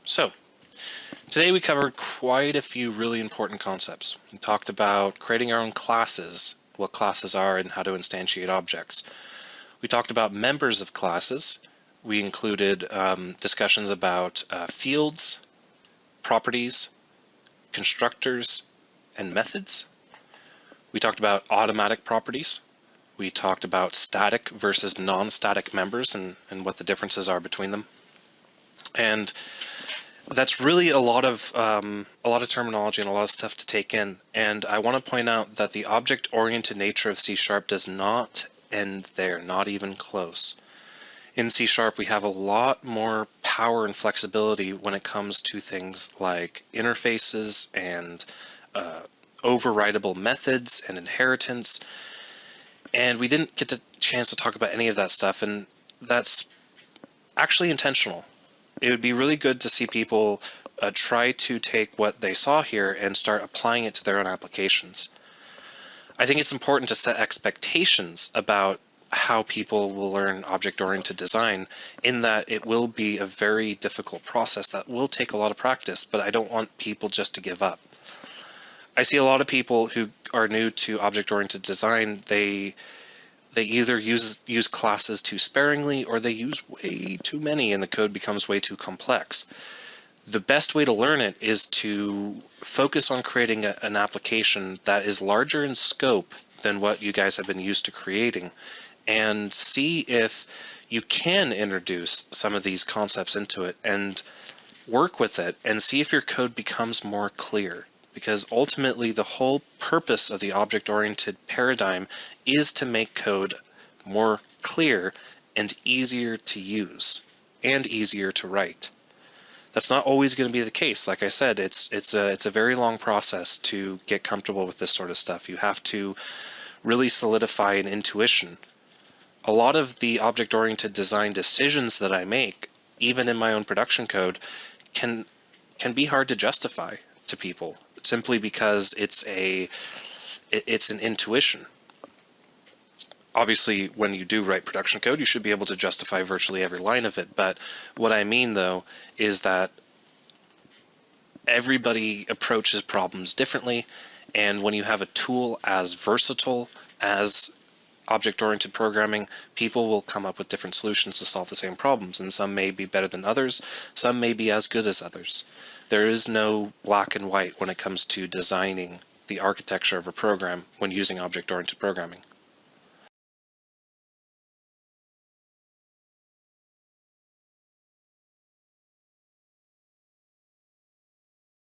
So, today we covered quite a few really important concepts. We talked about creating our own classes, what classes are and how to instantiate objects. We talked about members of classes. We included discussions about fields, properties, constructors, and methods. We talked about automatic properties. We talked about static versus non-static members and what the differences are between them. And that's really a lot of terminology and a lot of stuff to take in. And I want to point out that the object-oriented nature of C# does not end there, not even close. In C# we have a lot more power and flexibility when it comes to things like interfaces and overridable methods and inheritance. And we didn't get the chance to talk about any of that stuff, and that's actually intentional. It would be really good to see people try to take what they saw here and start applying it to their own applications. I think it's important to set expectations about how people will learn object-oriented design, in that it will be a very difficult process that will take a lot of practice, but I don't want people just to give up. I see a lot of people who are new to object-oriented design, they either use classes too sparingly or they use way too many and the code becomes way too complex. The best way to learn it is to focus on creating an application that is larger in scope than what you guys have been used to creating, and see if you can introduce some of these concepts into it and work with it and see if your code becomes more clear. Because ultimately the whole purpose of the object-oriented paradigm is to make code more clear and easier to use and easier to write. That's not always going to be the case. Like I said, it's a very long process to get comfortable with this sort of stuff. You have to really solidify an intuition. A lot of the object-oriented design decisions that I make, even in my own production code, can be hard to justify to people, simply because it's an intuition. Obviously, when you do write production code, you should be able to justify virtually every line of it, but what I mean, though, is that everybody approaches problems differently, and when you have a tool as versatile as object-oriented programming, people will come up with different solutions to solve the same problems, and some may be better than others, some may be as good as others. There is no black and white when it comes to designing the architecture of a program when using object-oriented programming.